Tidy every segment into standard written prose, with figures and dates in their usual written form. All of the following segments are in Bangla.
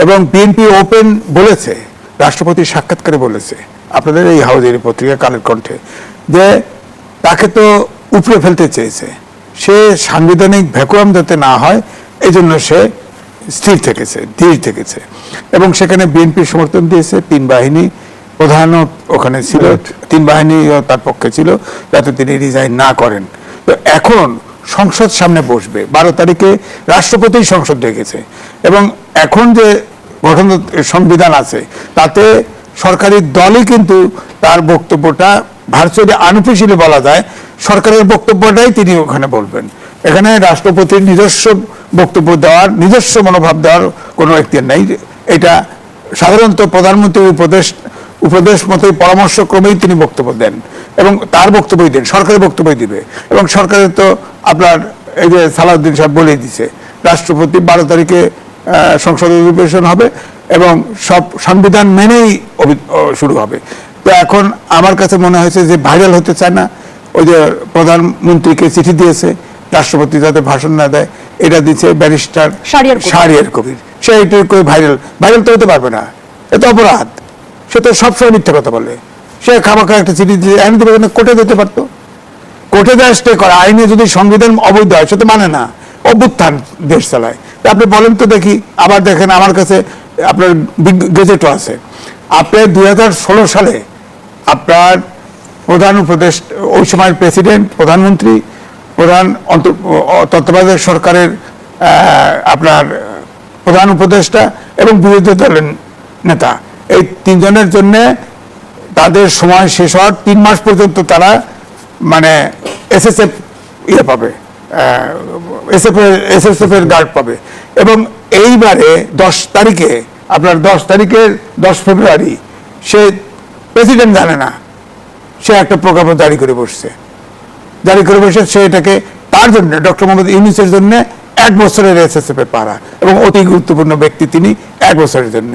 এবং বিএনপি ওপেন বলেছে, রাষ্ট্রপতির সাক্ষাৎকারে বলেছে, আপনাদের এই হাউজের পত্রিকা কালের কণ্ঠে, যে তাকে তো উপড়ে ফেলতে চেয়েছে, সে সাংবিধানিক ভ্যাকুয়াম যাতে না হয় এই জন্য সে স্থির থেকেছে, ধীর থেকেছে। এবং সেখানে বিএনপির সমর্থন দিয়েছে, তিন বাহিনী প্রধানও ওখানে ছিল, তিন বাহিনীও তার পক্ষে ছিল যাতে তিনি রিজাইন না করেন। তো এখন সংসদ সামনে বসবে, 12 তারিখে রাষ্ট্রপতি সংসদ ডেকেছে, এবং এখন যে গঠন সংবিধান আছে তাতে সরকারি দলই কিন্তু তার বক্তব্যটা ভার্চুয়ালি আনঅফিশিয়ালি বলা যায়, সরকারের বক্তব্যটাই তিনি ওখানে বলবেন। এখানে রাষ্ট্রপতির নিজস্ব বক্তব্য দেওয়ার, নিজস্ব মনোভাব দেওয়ার কোনো এখতিয়ার নেই। এটা সাধারণত প্রধানমন্ত্রীর উপদেশ মতোই পরামর্শক্রমেই তিনি বক্তব্য দেন, এবং তার বক্তব্যই দেন, সরকারের বক্তব্যই দিবে। এবং সরকারের তো আপনার এই যে সালাউদ্দিন সাহেব বলেই দিছে, রাষ্ট্রপতি 12 তারিখে সংসদ অধিবেশন হবে এবং সব সংবিধান মেনেই শুরু হবে। তো এখন আমার কাছে মনে হয়েছে যে ভাইরাল হতে চায় না, ওই যে প্রধানমন্ত্রীকে চিঠি দিয়েছে রাষ্ট্রপতি যাতে ভাষণ না দেয়, এটা দিচ্ছে ব্যারিস্টার শাহরিয়ার কবির, সে এইটুকু ভাইরাল তো হতে পারবে না, এটা অপরাধ। সে তো সবসময় মিথ্যা কথা বলে, সে খামাখা একটা চিঠি দিয়ে আইন দেবে, কোর্টে দিতে পারতো, কোর্টে দেওয়া স্টে করা। আইনে যদি সংবিধান অবৈধ হয় সে তো মানে না, অভ্যুত্থান দেশ চালায়। আপনি বলেন তো দেখি, আবার দেখেন আমার কাছে আপনার গেজেটও আছে, আপনি 2016 সালে আপনার প্রধান উপদেষ্টা, ওই সময়ের প্রেসিডেন্ট, প্রধানমন্ত্রী, তত্ত্বাবধায়ক সরকারের আপনার প্রধান উপদেষ্টা এবং বিরোধী দলের নেতা, এই তিনজনের জন্য তাদের সময় শেষ হওয়ার 3 মাস পর্যন্ত তারা মানে এসএসএফ পাবে, এসএসএফ এর গার্ড পাবে। এবং এইবারে 10 তারিখে, আপনার 10 ফেব্রুয়ারি সে প্রেসিডেন্ট জানে না, সে একটা প্রজ্ঞাপন জারি করে বসে, সে এটাকে তার জন্য, ডক্টর মোহাম্মদ ইউনূসের জন্য 1 বছরের এসএসএফ এর পাড়া, এবং অতি গুরুত্বপূর্ণ ব্যক্তি তিনি 1 বছরের জন্য।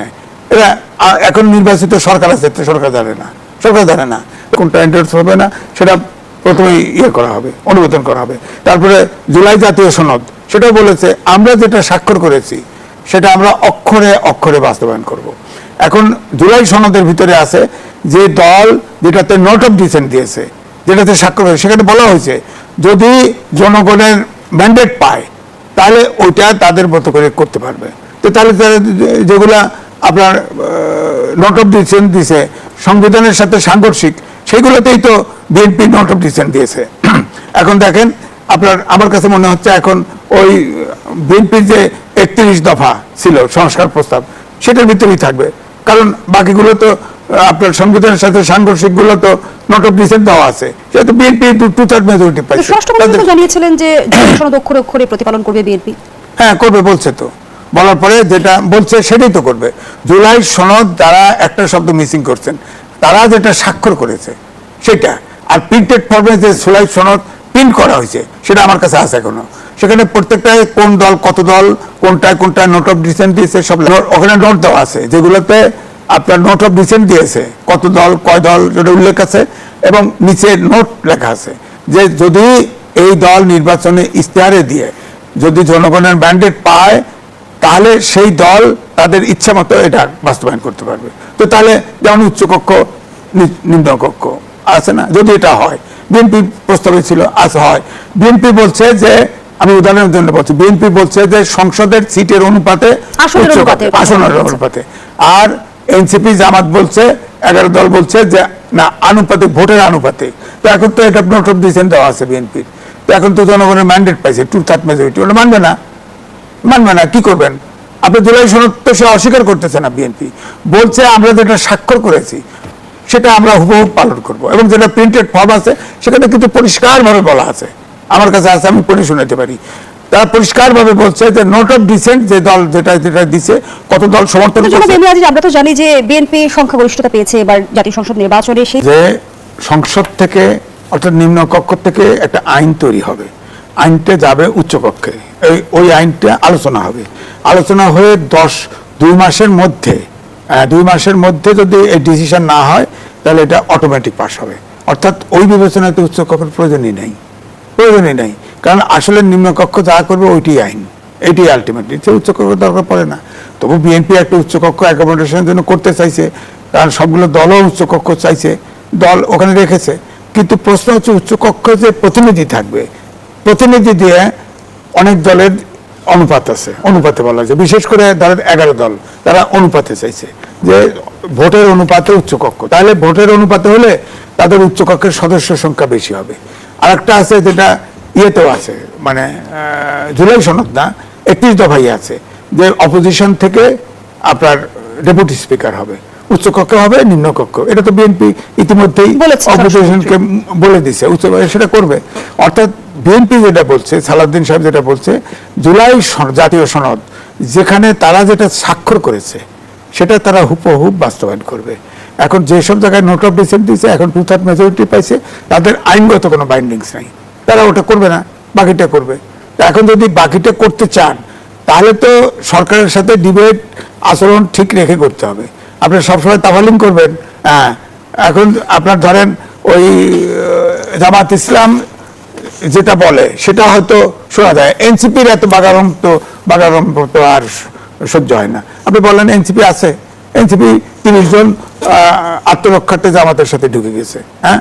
এরা এখন নির্বাচিত সরকার আছে, সরকার জানে না কোনটা এন্ডোর্স হবে না, সেটা প্রথমে করা হবে, অনুমোদন করা হবে। তারপরে জুলাই জাতীয় সনদ, সেটাও বলেছে আমরা যেটা স্বাক্ষর করেছি সেটা আমরা অক্ষরে অক্ষরে বাস্তবায়ন করব। এখন জুলাই সনদের ভিতরে আছে যে দল যেটাতে নোট অফ ডিসেন্ট দিয়েছে, যেটাতে স্বাক্ষর করেছে, সেখানে বলা হয়েছে যদি জনগণের ম্যান্ডেট পায় তাহলে ওইটা তাদের মতো করে করতে পারবে। তো তাহলে যেগুলা আপনার নোট অফ ডিসেন্ট দিয়েছে সংবিধানের সাথে সাংঘর্ষিক, সেগুলোতেই তো বিএনপি নোট অফ ডিসেন্ট দিয়েছে। এখন দেখেন আপনার, আমার কাছে মনে হচ্ছে এখন ওই বিএনপির যে 31 দফা ছিল সংস্কার প্রস্তাব, সেটার ভিতরেই থাকবে, কারণ বাকিগুলো তো আপনার সংবিধানের সাথে সাংঘর্ষিক গুলো তো নোট অফ ডিসেন্ট দেওয়া আছে, সেটা বিএনপি 2/3 মেজরিটি পাইছে। ষষ্ঠ জানিয়েছিলেন যে সনদ অক্ষরে অক্ষরে প্রতিপালন করবে বিএনপি। হ্যাঁ করবে বলছে, তো বলার পরে যেটা বলছে সেটাই তো করবে। জুলাই সনদ যারা একটা শব্দ মিসিং করছেন, তারা যেটা স্বাক্ষর করেছে সেটা, আর প্রিন্টেড ফর্মে যে জুলাই সনদ প্রিন্ট করা হয়েছে সেটা আমার কাছে আছে এখনো, সেখানে প্রত্যেকটায় কোন দল কত দল কোনটায় নোট অফ ডিসেন্ট দিয়েছে সব ওখানে নোট দেওয়া আছে, যেগুলোতে আপনার নোট অফ ডিসেন্ট দিয়েছে কত দল কয় দল যেটা উল্লেখ আছে, এবং নিচে নোট লেখা আছে যে যদি এই দল নির্বাচনে ইশতেহারে দিয়ে যদি জনগণের ম্যান্ডেট পায় তাহলে সেই দল তাদের ইচ্ছা মতো এটা বাস্তবায়ন করতে পারবে। তো তাহলে যেমন উচ্চকক্ষ নিম্নকক্ষ আছে না, যদি এটা হয়, বিএনপি প্রস্তাবে ছিল আজ হয়, বিএনপি বলছে যে, আমি উদাহরণের জন্য বলছি, বিএনপি বলছে যে সংসদের সিটের অনুপাতে, আসনের অনুপাতে, আর এনসিপি জামাত বলছে, 11 দল বলছে যে না আনুপাতিক, ভোটের আনুপাতিক। তো এখন তো এটা নোট অফ ডিসেন্ট দেওয়া আছে বিএনপির, তো এখন তো জনগণের ম্যান্ডেট পাইছে 2/3 মেজরিটি, ওটা মানবে না, কি করবেন আপনি? জুলাই সনদ তো সে অস্বীকার করতেছে না, বিএনপি বলছে আমরা যেটা স্বাক্ষর করেছি সেটা আমরা হুবহু পালন করব, এবং যেটা প্রিন্টেড ফর্ম আছে সেখানে কিন্তু পরিষ্কারভাবে বলা আছে, আমার কাছে আছে, আমি পড়ে শোনাতে পারি। তারা পরিষ্কারভাবে বলছে যে নোট অফ ডিসেন্ট যে দল যেটা দিছে, কত দল সমর্থন করছে। আমরা তো জানি যে বিএনপি সংখ্যাগরিষ্ঠতা পেয়েছে এবার জাতীয় সংসদ নির্বাচনে, যে সংসদ থেকে অর্থাৎ নিম্ন কক্ষ থেকে একটা আইন তৈরি হবে, আইনটা যাবে উচ্চ কক্ষে, ওই আইনটা আলোচনা হয়ে 2 মাসের মধ্যে যদি এই ডিসিশন না হয় তাহলে এটা অটোমেটিক পাস হবে। অর্থাৎ ওই বিবেচনাতে উচ্চ কক্ষের প্রয়োজনই নেই, কারণ আসলে নিম্নকক্ষ যা করবে ওইটি আইন, এটি আলটিমেটলি, উচ্চ কক্ষ দরকার পড়ে না। তবু বিএনপি একটা উচ্চকক্ষ অ্যাকোমোডেশনের জন্য করতে চাইছে, কারণ সবগুলো দলও উচ্চকক্ষ চাইছে, দল ওখানে রেখেছে। কিন্তু প্রশ্ন হচ্ছে উচ্চকক্ষ যে প্রতিনিধি থাকবে, প্রতিনিধি দিয়ে অনেক দলের অনুপাত আছে, অনুপাতে বলা যায়, বিশেষ করে ধরেন 11 দল তারা অনুপাতে চাইছে যে ভোটের অনুপাতে উচ্চকক্ষ, তাহলে ভোটের অনুপাতে হলে তাদের উচ্চকক্ষের সদস্য সংখ্যা বেশি হবে। আরেকটা আছে যেটা ইয়েতেও আছে, মানে জুলাই সনদ না, 31 দফাই আছে যে অপোজিশন থেকে আপনার ডেপুটি স্পিকার হবে, উচ্চকক্ষ হবে, নিম্নকক্ষ। এটা তো বিএনপি ইতিমধ্যেই বলেছে, অপোজিশনকে বলে দিছে সেটা করবে। অর্থাৎ বিএনপি যেটা বলছে, সালাউদ্দিন সাহেব যেটা বলছে, জুলাই জাতীয় সনদ যেখানে তারা যেটা স্বাক্ষর করেছে সেটা তারা হুবহু বাস্তবায়ন করবে। এখন যেসব জায়গায় নোট অফ ডিসেন্ট দিয়েছে, এখন 2/3 মেজরিটি পাইছে, তাদের আইনগত কোনো বাইন্ডিংস নাই, তারা ওটা করবে না, বাকিটা করবে। এখন যদি বাকিটা করতে চান তাহলে তো সরকারের সাথে ডিবেট আচরণ ঠিক রেখে করতে হবে। আপনি সবসময় তাফালিং করবেন, হ্যাঁ। এখন আপনার ধরেন ওই জামাত ইসলাম যেটা বলে সেটা হয়তো শোনা যায়, এনসিপির এত বাগাড়ম্ব তো আর সহ্য হয় না। আপনি বলেন এনসিপি আছে, এনসিপি 30 জন আত্মরক্ষার্থে জামাতের সাথে ঢুকে গেছে, হ্যাঁ,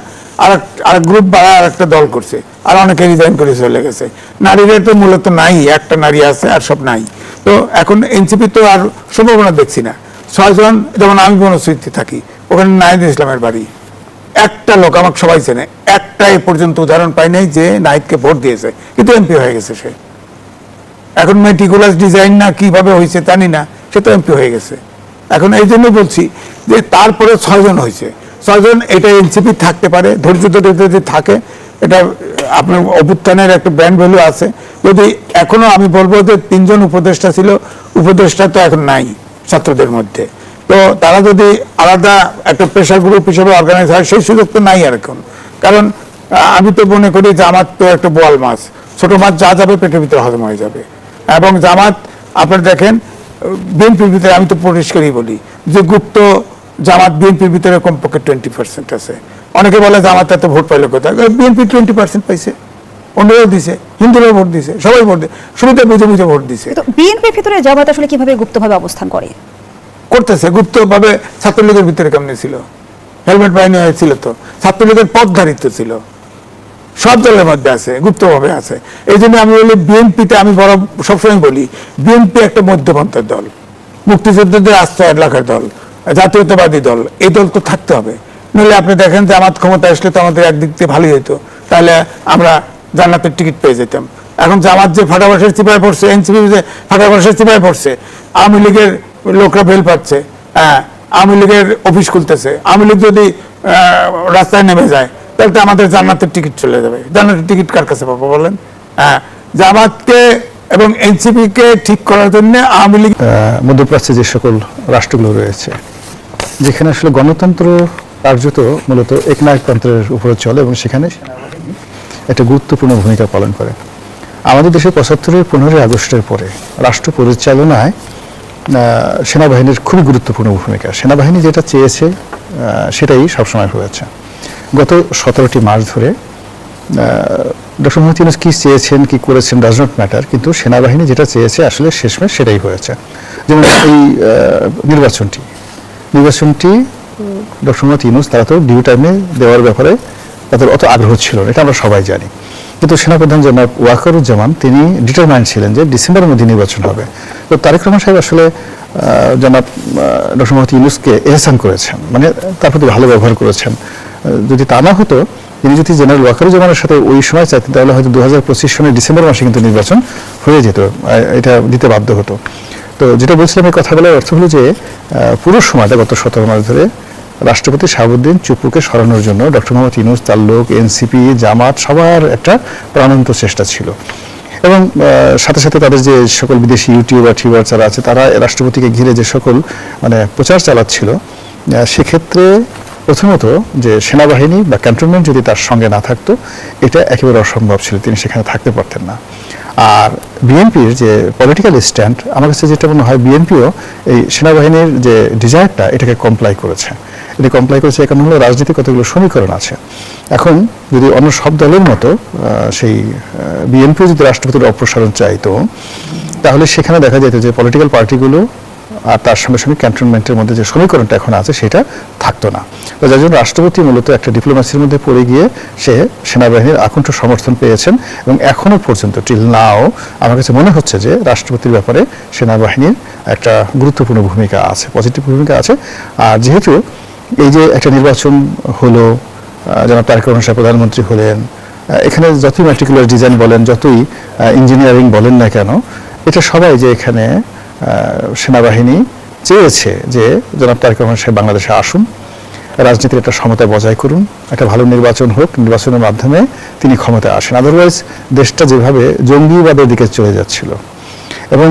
আর গ্রুপ বাড়া আর একটা দল করছে, আর অনেকে রিজাইন করে চলে গেছে। নারীরা তো মূলত নাই, একটা নারী আছে আর সব নাই। তো এখন এনসিপি তো আর সম্ভাবনা দেখছি না। 6 জন, যেমন আমি বনশ্রীতে থাকি, ওখানে নাহিদ ইসলামের বাড়ি, একটা লোক আমাকে সবাই চেনে, একটা এ পর্যন্ত উদাহরণ পাই নাই যে নাহিদকে ভোট দিয়েছে, কিন্তু এমপি হয়ে গেছে সে। এখন মেটিকুলাস ডিজাইন না কিভাবে হয়েছে জানি না, সে তো এমপি হয়ে গেছে। এখন এই জন্য বলছি যে তারপরে 6 জন হয়েছে, 6 জন, এটা এনসিপি থাকতে পারে, ধৈর্য ধরে যদি থাকে, এটা আপনার অভ্যুত্থানের একটা ব্র্যান্ড ভ্যালু আছে। যদি এখনো আমি বলবো যে 3 জন উপদেষ্টা ছিল, উপদেষ্টা তো এখন নাই ছাত্রদের মধ্যে, তো তারা যদি আলাদা একটা প্রেশার গ্রুপ হিসেবে অর্গানাইজ হয়, সেই সুযোগ তো নাই আর এখন। কারণ আমি তো মনে করি জামাত তো একটা বোয়াল মাছ, ছোট মাছ যা যাবে পেটের ভিতরে হজম হয়ে যাবে। এবং জামাত আপনার দেখেন বিএনপির ভিতরে, আমি তো পরিষ্কারই বলি যে গুপ্ত জামাত বিএনপির ভিতরে কমপক্ষে 20% আছে। অনেকে বলে জামাত এত ভোট পাইলো কোথায়, বিএনপি 20% পাইছে, অন্যরাও দিছে, হিন্দুরাও ভোট দিছে, সবাই ভোট দিছে, সুবিধা বুঝে বুঝে ভোট দিছে। বিএনপির ভিতরে জামাত আসলে কিভাবে গুপ্তভাবে অবস্থান করতেছে গুপ্তভাবে? ছাত্রলীগের ভিতরে কেমনে ছিল? হেলমেট বাহিনী হয়েছিল তো, ছাত্রলীগের পদধারিত্ব ছিল, সব দলের মধ্যে আছে, গুপ্তভাবে আছে। এই জন্য আমি বলি বিএনপিতে, আমি বড় সবসময় বলি বিএনপি একটা মধ্যপন্থার দল, মুক্তিযোদ্ধাদের আশ্রয়ের রাখার দল, জাতীয়তাবাদী দল, এই দল তো থাকতে হবে। নইলে আপনি দেখেন যে আমার ক্ষমতা আসলে তো আমাদের একদিক থেকে ভালোই হতো, তাহলে আমরা জান্নাতের টিকিট পেয়ে যেতাম। এখন জামাত যে ফাটাবাসের চিপায় পড়ছে, এনসিপি যে ফাটাবাসের চিপায় পড়ছে, আওয়ামী লীগের লোকরা বেল পাচ্ছে, হ্যাঁ, আওয়ামী লীগের অফিস খুলতেছে, আওয়ামী লীগ যদি রাস্তায় নেমে যায় তাহলে তো আমাদের জান্নাতের টিকিট চলে যাবে। জান্নাতের টিকিট কার কাছে পাবো বলেন? হ্যাঁ, জামাতকে এবং এনসিপি কে ঠিক করার জন্য আওয়ামী লীগ, মধ্যপ্রাচ্যে যে সকল রাষ্ট্রগুলো রয়েছে যেখানে আসলে গণতন্ত্র কার্যত মূলত একনায়কতন্ত্রের উপরে চলে এবং সেখানে একটা গুরুত্বপূর্ণ ভূমিকা পালন করে। আমাদের দেশে 75-এর 15ই আগস্টের পরে রাষ্ট্র পরিচালনায় সেনাবাহিনীর খুবই গুরুত্বপূর্ণ ভূমিকা। সেনাবাহিনী যেটা চেয়েছে সেটাই সবসময় হয়েছে। গত 17টি মাস ধরে ডক্টর মোহাম্মদ ইউনূস কি চেয়েছেন, কি করেছেন, ডাজ নট ম্যাটার, কিন্তু সেনাবাহিনী যেটা চেয়েছে আসলে শেষমেশ সেটাই হয়েছে। যেমন এই নির্বাচনটি ডক্টর মোহাম্মদ ইউনূস তারা তো ডিউ টাইমে দেওয়ার ব্যাপারে তাদের অত আগ্রহ ছিল না, এটা আমরা সবাই জানি। কিন্তু সেনাপ্রধান জনাব ওয়াকারুজ্জামান তিনি ডিটারমাইন্ড ছিলেন যে ডিসেম্বরের মধ্যে নির্বাচন হবে। তো তারেক রহমান সাহেব আসলে জনাব ডক্টর মোহাম্মদ ইউনূসকে এহসান করেছেন, মানে তার প্রতি ভালো ব্যবহার করেছেন। যদি তা না হতো, তিনি যদি জেনারেল ওয়াকারুজ্জামানের সাথে ওই সময় চাইতেন তাহলে হয়তো 2025 সনের ডিসেম্বর মাসে কিন্তু নির্বাচন হয়ে যেত, এটা দিতে বাধ্য হতো। তো যেটা বলছিলাম, এই কথা বলার অর্থ হলো যে পুরো সময়টা গত 17 মাস ধরে রাষ্ট্রপতি শাহাবুদ্দিন চুপ্পুকে সরানোর জন্য ডক্টর মোহাম্মদ ইউনূস, তার লোক, এনসিপি, জামাত সবার একটা প্রাণান্ত চেষ্টা ছিল। এবং সাথে সাথে তাদের যে সকল বিদেশি ইউটিউবার টিউবার যারা আছে তারা রাষ্ট্রপতিকে ঘিরে যে সকল মানে প্রচার চালাচ্ছিল, সেক্ষেত্রে প্রথমত যে সেনাবাহিনী বা ক্যান্টনমেন্ট যদি তার সঙ্গে না থাকতো এটা একেবারে অসম্ভব ছিল, তিনি সেখানে থাকতে পারতেন না। আর বিএনপির যে পলিটিক্যাল স্ট্যান্ড, আমার কাছে যেটা মনে হয় বিএনপিও এই সেনাবাহিনীর যে ডিজায়ারটা এটাকে কমপ্লাই করেছে। এটা কমপ্লাই করেছে কারণ হলো রাজনীতি কতগুলো সমীকরণ আছে। এখন যদি অন্য সব দলের মতো সেই বিএনপিও যদি রাষ্ট্রপতির অপসারণ চাইতো, তাহলে সেখানে দেখা যেত যে পলিটিক্যাল পার্টিগুলো আর তার সঙ্গে সঙ্গে ক্যান্টনমেন্টের মধ্যে যে সমীকরণটা এখন আছে সেটা থাকতো না। তো যার জন্য রাষ্ট্রপতি মূলত একটা ডিপ্লোমেসির মধ্যে পড়ে গিয়ে সে সেনাবাহিনীর আকণ্ঠ সমর্থন পেয়েছেন এবং এখনো পর্যন্ত টিল নাও আমার কাছে মনে হচ্ছে যে রাষ্ট্রপতির ব্যাপারে সেনাবাহিনীর একটা গুরুত্বপূর্ণ ভূমিকা আছে, পজিটিভ ভূমিকা আছে। আর যেহেতু এই যে একটা নির্বাচন হলো, জনাব তারেক রহমান সাহেব প্রধানমন্ত্রী হলেন, এখানে যতই ম্যাট্রিকুলার ডিজাইন বলেন, যতই ইঞ্জিনিয়ারিং বলেন না কেন, এটা সবাই যে এখানে সেনাবাহিনী চেয়েছে যে জনাব তারেক রহমান সাহেব বাংলাদেশে আসুন, রাজনীতির একটা সমতা বজায় করুন, একটা ভালো নির্বাচন হোক, নির্বাচনের মাধ্যমে তিনি ক্ষমতায় আসেন। আদারওয়াইজ দেশটা যেভাবে জঙ্গিবাদের দিকে চলে যাচ্ছিল এবং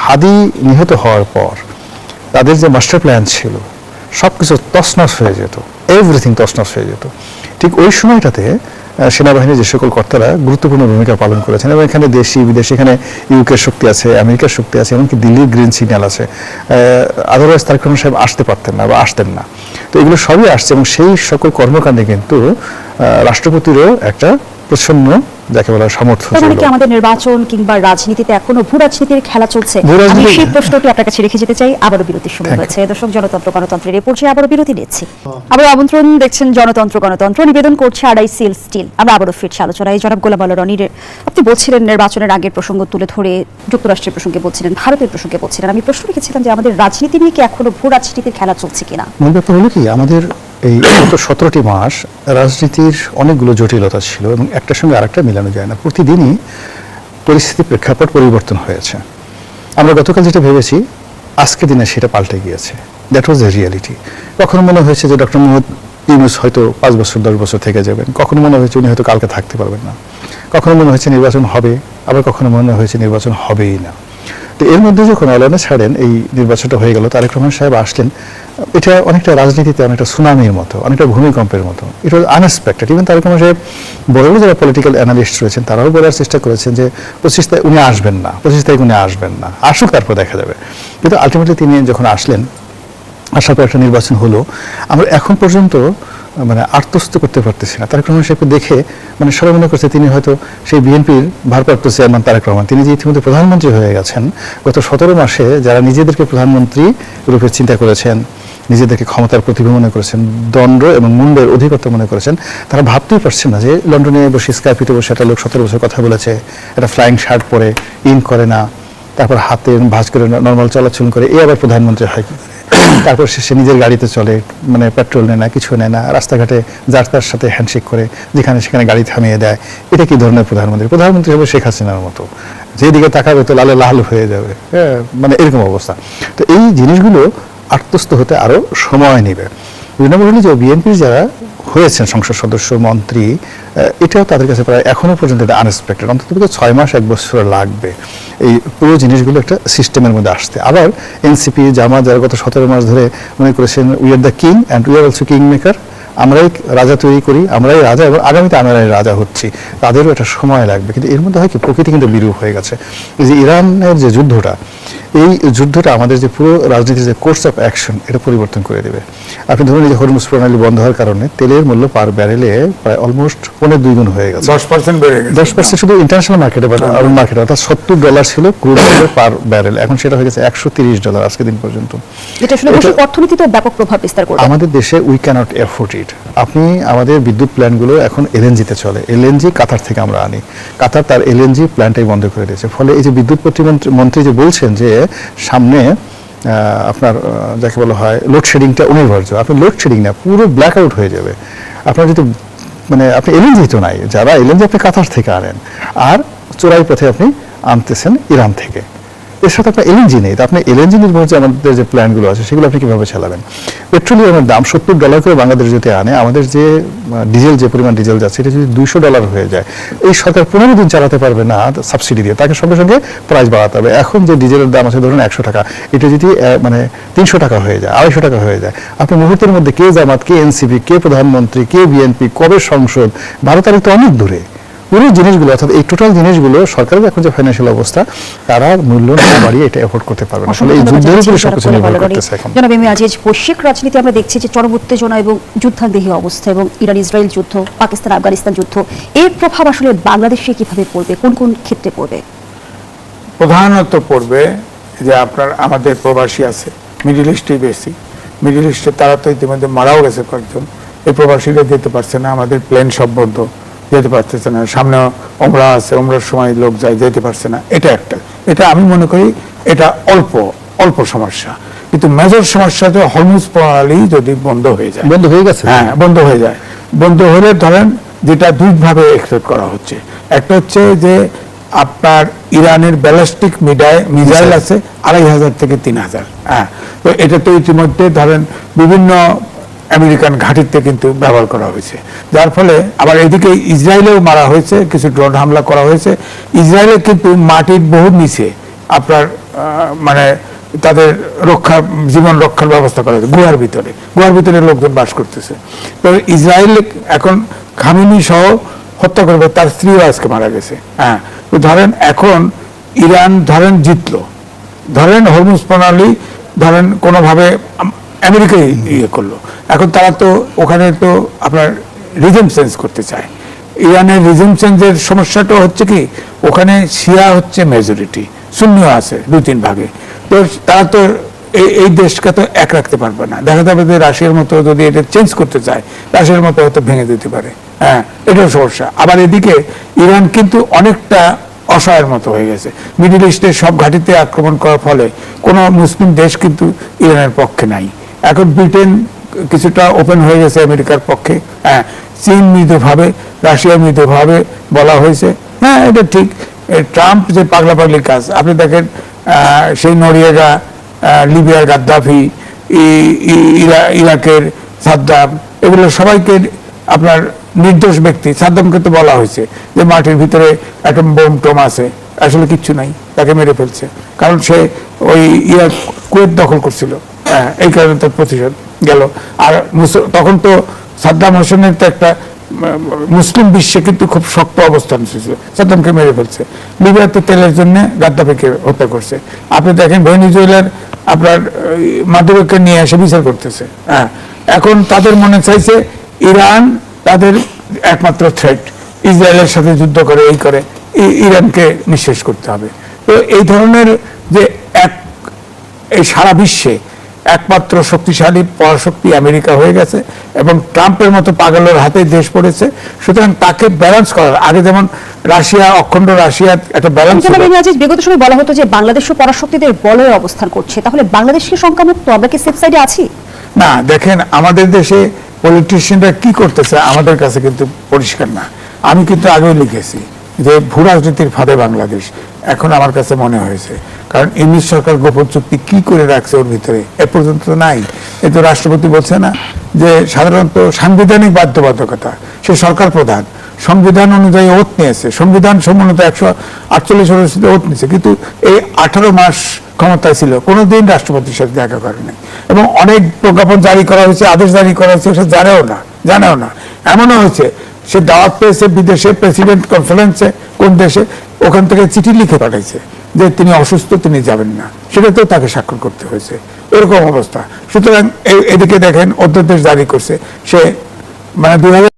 হাদি নিহত হওয়ার পর তাদের যে মাস্টার প্ল্যান ছিল সব কিছু তছনছ হয়ে যেত, এভরিথিং তছনছ হয়ে যেত। ঠিক ওই সময়টাতে সেনাবাহিনীর যে সকল কর্তারা গুরুত্বপূর্ণ ভূমিকা পালন করেছেন এবং এখানে দেশি বিদেশি, এখানে ইউকের শক্তি আছে, আমেরিকার শক্তি আছে, এমনকি দিল্লির গ্রিন সিগন্যাল আছে। আদারওয়াইজ তারেক রহমান সাহেব আসতে পারতেন না বা আসতেন না। তো এগুলো সবই আসছে এবং সেই সকল কর্মকাণ্ডে কিন্তু রাষ্ট্রপতিরও একটা প্রচ্ছন্ন যাকে বলা সমর্থন ছিল। কি আমাদের নির্বাচন কিংবা রাজনীতিতে এখনো ভূ রাজনীতির খেলা চলছে? আমি সেই প্রশ্নটি আপনার কাছে রেখে যেতে চাই। আবারও বিরতির সময় হয়েছে। দর্শক, জনতন্ত্র গণতন্ত্রের এই পর্যায়ে আবারও বিরতি নিচ্ছি। আবারও আমন্ত্রণ, দেখছেন জনতন্ত্র গণতন্ত্র, নিবেদন করছে আড়াইসিল স্টিল। আমরা আবারও ফিরছি আলোচনায়। জনাব গোলাম আল্লাহ রনির, আপনি বলছিলেন নির্বাচনের আগের প্রসঙ্গ তুলে ধরে যুক্তরাষ্ট্রের প্রসঙ্গে বলছিলেন, ভারতের প্রসঙ্গে বলছিলেন। আমি প্রশ্ন রেখেছিলাম যে আমাদের রাজনীতি নিয়ে কি এখনো ভূ রাজনীতির খেলা চলছে কিনা? মূল ব্যাপার হলো কি, আমাদের এই গত 17টি মাস রাজনীতির অনেকগুলো জটিলতা ছিল এবং একটার সঙ্গে আরেকটা মেলানো যায় না। প্রতিদিনই পরিস্থিতির প্রেক্ষাপট পরিবর্তন হয়েছে। আমরা গতকাল যেটা ভেবেছি আজকে দিনে সেটা পাল্টে গিয়েছে। That was the reality. কখনো মনে হয়েছে যে ডক্টর মোহাম্মদ ইউনূস হয়তো 5 বছর 10 বছর থেকে যাবেন, কখনো মনে হয়েছে উনি হয়তো কালকে থাকতে পারবেন না, কখনো মনে হয়েছে নির্বাচন হবে, আবার কখনো মনে হয়েছে নির্বাচন হবেই না। তো এর মধ্যে যখন অলানা ছাড়েন এই নির্বাচনটা হয়ে গেল, তারেক রহমান সাহেব আসলেন, এটা অনেকটা রাজনীতিতে অনেকটা সুনামির মতো, অনেকটা ভূমিকম্পের মতো। It was unexpected. Even Tarique Rahman সাহেব বড় বড় যারা পলিটিক্যাল অ্যানালিস্ট রয়েছেন তারাও বলার চেষ্টা করেছেন যে 25 তারিখ উনি আসবেন না, 25 তারিখ উনি আসবেন না, আসুক তারপর দেখা যাবে। কিন্তু আলটিমেটলি তিনি যখন আসলেন, আসার পর একটা নির্বাচন হলো, আমরা এখন পর্যন্ত মানে আত্মস্থ করতে পারতেছি না। তারেক রহমান সাহেবকে দেখে মানে সবাই মনে করছে তিনি হয়তো সেই বিএনপির ভারপ্রাপ্ত চেয়ারম্যান তারেক রহমান, তিনি যে ইতিমধ্যে প্রধানমন্ত্রী হয়ে গেছেন। গত 17 মাসে যারা নিজেদেরকে প্রধানমন্ত্রী রূপে চিন্তা করেছেন, নিজেদেরকে ক্ষমতার প্রতিভা মনে করেছেন, দণ্ড এবং মুন্ডের অধিকর্তা মনে করেছেন, তারা ভাবতেই পারছেন না যে লন্ডনে বসে স্কাইপিতে বসে একটা লোক 17 বছর কথা বলেছে, একটা ফ্লাইং শার্ট পরে, ইন করে না, তারপর হাতে ভাঁজ করে নর্মাল চলাচল করে, এ আবার প্রধানমন্ত্রী হয় কি করে? তারপর সে নিজের গাড়িতে চলে, মানে পেট্রোল নেয় না, কিছু নেয় না, রাস্তাঘাটে যার তার সাথে হ্যান্ডশেক করে, যেখানে সেখানে গাড়ি থামিয়ে দেয়। এটা কি ধরনের প্রধানমন্ত্রী? প্রধানমন্ত্রী হবে শেখ হাসিনার মতো, যেদিকে তাকাবে তো লালে লাল হয়ে যাবে, মানে এরকম অবস্থা। তো এই জিনিসগুলো আত্মস্থ হতে আরো সময় নেবে। দুই নম্বর হলো যে বিএনপির যারা হয়েছেন সংসদ সদস্য, মন্ত্রী, এটাও তাদের কাছে প্রায় এখনো পর্যন্ত এটা আনএক্সপেক্টেড। অন্তত 6 মাস 1 বছর লাগবে এই পুরো জিনিসগুলো একটা সিস্টেমের মধ্যে আসতে। আবার এনসিপি, জামাত যারা গত 17 মাস ধরে মনে করেছেন we are the king and we are also king maker, আমরাই রাজা তৈরি করি, আমরাই রাজা এবং আগামীতে আমরাই রাজা হচ্ছি, তাদেরও একটা সময় লাগবে। কিন্তু এর মধ্যে হয় কি, প্রকৃতি কিন্তু বিরূপ হয়ে গেছে। এই যে ইরানের যে যুদ্ধটা, এই যুদ্ধটা আমাদের যে পুরো রাজনীতির যে কোর্স অফ অ্যাকশন, এটা পরিবর্তন করে দেবে। আপনি ধরুন যে হরমুজ প্রণালী বন্ধ হওয়ার কারণে তেলের মূল্য পার ব্যারেলে প্রায় অলমোস্ট 2 গুণ হয়ে গেছে। 10% বেড়ে গেছে। 10% শুধু ইন্টারন্যাশনাল মার্কেটে, আরব মার্কেটে, অর্থাৎ $70 ছিল ক্রুড অয়েল পার ব্যারেল, এখন সেটা হয়ে গেছে $130 আজকে দিন পর্যন্ত। এটা আসলে বৈশ্বিক অর্থনীতিতে ব্যাপক প্রভাব বিস্তার করবে। আমাদের দেশে উই ক্যানট এফোর্ড ইট। আপনি আমাদের বিদ্যুৎ প্ল্যান্টগুলো এখন এলএনজিতে চলে, এলএনজি কাতার থেকে আমরা আনি, কাতার তার এলএনজি প্ল্যান্টটাই বন্ধ করে দিয়েছে। ফলে এই যে বিদ্যুৎ প্রতিমন্ত্রী যে বলছেন যে সামনে আপনার যাকে বলা হয় লোডশেডিংটা অনিবার্য, আপনি লোডশেডিং না, পুরো ব্ল্যাক আউট হয়ে যাবে। আপনার যদি মানে আপনি এলএনজি তো নাই, যারা এলএনজি আপনি কাতার থেকে আনেন, আর চোরাই পথে আপনি আনতেছেন ইরান থেকে, এর সাথে আপনার এলএনজি নেই। তো আপনি এলএনজি নির্ভর যে আমাদের যে প্ল্যান্টগুলো আছে সেগুলো আপনি কিভাবে চালাবেন? পেট্রোলিয়ামের দাম $70 করে বাংলাদেশ যদি আনে, আমাদের যে ডিজেল, যে পরিমাণ ডিজেল যাচ্ছে, এটা যদি $200 হয়ে যায়, এই সরকার 15 দিন চালাতে পারবে না সাবসিডি দিয়ে, তাকে সঙ্গে সঙ্গে প্রাইস বাড়াতে হবে। এখন যে ডিজেলের দাম আছে ধরুন 100 টাকা, এটা যদি মানে 300 টাকা হয়ে যায়, 250 টাকা হয়ে যায়, আপনি মুহূর্তের মধ্যে কে জামাত, কে এনসিপি, কে প্রধানমন্ত্রী, কে বিএনপি, কবে সংসদ, 12 তারিখ তো অনেক দূরে। পুরো জিনিসগুলো, অর্থাৎ এই টোটাল জিনিসগুলো সরকারের এখন যে ফাইন্যান্সিয়াল অবস্থা, তারা মূল্য না বাড়িয়ে এটা এফোর্ড করতে পারবে না। আসলে এই যুদ্ধের উপরে সবকিছু নির্ভর করতেছে এখন। জনাব এম এ আজিজ, বৈশ্বিক রাজনীতি আমরা দেখছি যে চরম উত্তেজনা এবং যুদ্ধান্দেহী অবস্থা, এবং ইরান ইসরায়েল যুদ্ধ, পাকিস্তান আফগানিস্তান যুদ্ধ, এর প্রভাব আসলে বাংলাদেশে কিভাবে পড়বে, কোন কোন ক্ষেত্রে পড়বে? প্রধানত পড়বে যে আপনার আমাদের প্রবাসী আছে, মিডল ইস্টে বেশি, মিডল ইস্টে তারা তো ইতিমধ্যে মারাও গেছে কয়েকজন, এই প্রবাসীরা যেতে পারছে না, আমাদের প্লেন সব বন্ধ, যেতে পারতেছে না, সামনে ওমরা আছে, ওমরার সময় লোক যায়, যেতে পারছে না, এটা একটা, এটা আমি মনে করি এটা অল্প অল্প সমস্যা, কিন্তু মেজর সমস্যা যে হরমুজ প্রণালী যদি বন্ধ হয়ে যায়, বন্ধ হয়ে গেছে। হ্যাঁ বন্ধ হয়ে যায়, বন্ধ হলে ধরেন যেটা দুইভাবে এক্সপেক্ট করা হচ্ছে, একটা হচ্ছে যে আপনার ইরানের ব্যালিস্টিক মিসাইল আছে 2500 থেকে 3000, হ্যাঁ, তো এটা তো ইতিমধ্যে ধরেন বিভিন্ন আমেরিকান ঘাঁটিতে কিন্তু ব্যবহার করা হয়েছে, যার ফলে আবার এদিকে ইসরায়েলেও মারা হয়েছে, কিছু ড্রোন হামলা করা হয়েছে, ইসরায়েলের কিন্তু মাটির বহু নিচে আপনার মানে তাদের জীবন রক্ষার ব্যবস্থা করা হয়েছে, গুহার ভিতরে লোকজন বাস করতেছে। তো ইসরায়েল এখন খামেনি সহ হত্যা করবে, তার স্ত্রীও আজকে মারা গেছে, হ্যাঁ, তো ধরেন এখন ইরান ধরেন জিতলো, ধরেন হরমুজ প্রণালী ধরেন কোনোভাবে আমেরিকাই ইয়ে করলো, এখন তারা তো ওখানে তো আপনার রিজম চেঞ্জ করতে চায়, ইরানের রিজম চেঞ্জের সমস্যাটা হচ্ছে কি ওখানে শিয়া হচ্ছে মেজরিটি, সুন্নিও আছে 2-3 ভাগে, তো তারা তো এই দেশকে তো এক রাখতে পারবে না, দেখা যাবে যে রাশিয়ার মতো যদি এটা চেঞ্জ করতে চায়, রাশিয়ার মতো হয়তো ভেঙে দিতে পারে, হ্যাঁ, এটাও সমস্যা। আবার এদিকে ইরান কিন্তু অনেকটা অসহায়ের মতো হয়ে গেছে, মিডল ইস্টের সব ঘাঁটিতে আক্রমণ করার ফলে কোনো মুসলিম দেশ কিন্তু ইরানের পক্ষে নাই, এখন ব্রিটেন কিছুটা ওপেন হয়ে গেছে আমেরিকার পক্ষে, হ্যাঁ, চীন মৃদুভাবে, রাশিয়া মৃদুভাবে বলা হয়েছে, হ্যাঁ এটা ঠিক। ট্রাম্প যে পাগলাপাগলি কাজ আপনি দেখেন, সেই নরিয়েগা, লিবিয়ার গাদ্দাফি, ইরাকের সাদ্দাম, এগুলো সবাইকে আপনার নির্দোষ ব্যক্তি, সাদ্দামকে তো বলা হয়েছে যে মাটির ভিতরে অ্যাটম বোম টোম আছে, আসলে কিচ্ছু নাই, তাকে মেরে ফেলছে, কারণ সে ওই কুয়েত দখল করছিল, হ্যাঁ, এই কারণে তার প্রতিশোধ গেল। আর তখন তো সাদ্দাম হোসেনের তো একটা মুসলিম বিশ্বে কিন্তু খুব শক্ত অবস্থান ছিল, সাদ্দামকে মেরে ফেলছে। লিবিয়াতে তেলের জন্য গাদ্দাফিকে হত্যা করছে। আপনি দেখেন ভেনেজুয়েলার আপনার মাদুরোকে নিয়ে এসে বিচার করতেছে, হ্যাঁ, এখন তাদের মনে চাইছে ইরান তাদের একমাত্র থ্রেট, ইসরায়েলের সাথে যুদ্ধ করে এই করে ইরানকে নিঃশেষ করতে হবে। তো এই ধরনের যে এই সারা বিশ্বে একমাত্র শক্তিশালী পরাশক্তি আমেরিকা হয়ে গেছে এবং ট্রাম্পের মতো পাগলের হাতে দেশ পড়েছে, সুতরাং তাকে ব্যালেন্স করার আগে যেমন রাশিয়া, অখণ্ড রাশিয়া একটা ব্যালেন্স। বিগত সময় বলা হতো যে বাংলাদেশও পরাশক্তিদের বলয়ে অবস্থান করছে, তাহলে বাংলাদেশকে শঙ্কামুক্ত, আমরা কি সেফ সাইডে আছি? না, দেখেন আমাদের দেশে পলিটিশিয়ানরা কি করতেছে আমাদের কাছে কিন্তু পরিষ্কার না। আমি কিন্তু আগেও লিখেছি যে ভূ রাজনীতির ফাঁদে বাংলাদেশ, এখন আমার কাছে মনে হয়েছে, কারণ ইংলিশ সরকার গোপন চুক্তি কি করে রাখছে ওর ভিতরে এ পর্যন্ত তো নাই। এ তো রাষ্ট্রপতি বলছে না যে সাধারণত সাংবিধানিক বাধ্যবাধকতা, সে সরকার প্রধান, সংবিধান অনুযায়ী ওত নিয়েছে, সংবিধান সম্মত 148 ওত নিয়েছে, কিন্তু এই 18 মাস ক্ষমতায় ছিল, কোনোদিন রাষ্ট্রপতির সাথে দেখা করেনি এবং অনেক প্রজ্ঞাপন জারি করা হয়েছে, আদেশ জারি করা হয়েছে, সে জানেও না। এমনও হয়েছে সে দাওয়াত পেয়েছে বিদেশে, প্রেসিডেন্ট কনফারেন্সে কোন দেশে, ওখান থেকে চিঠি লিখে পাঠাইছে যে তিনি অসুস্থ, তিনি যাবেন না, সেটাতেও তাকে স্বাক্ষর করতে হয়েছে, এরকম অবস্থা। সুতরাং এদিকে দেখেন অধ্যাদেশ জারি করছে, সে মানে 2000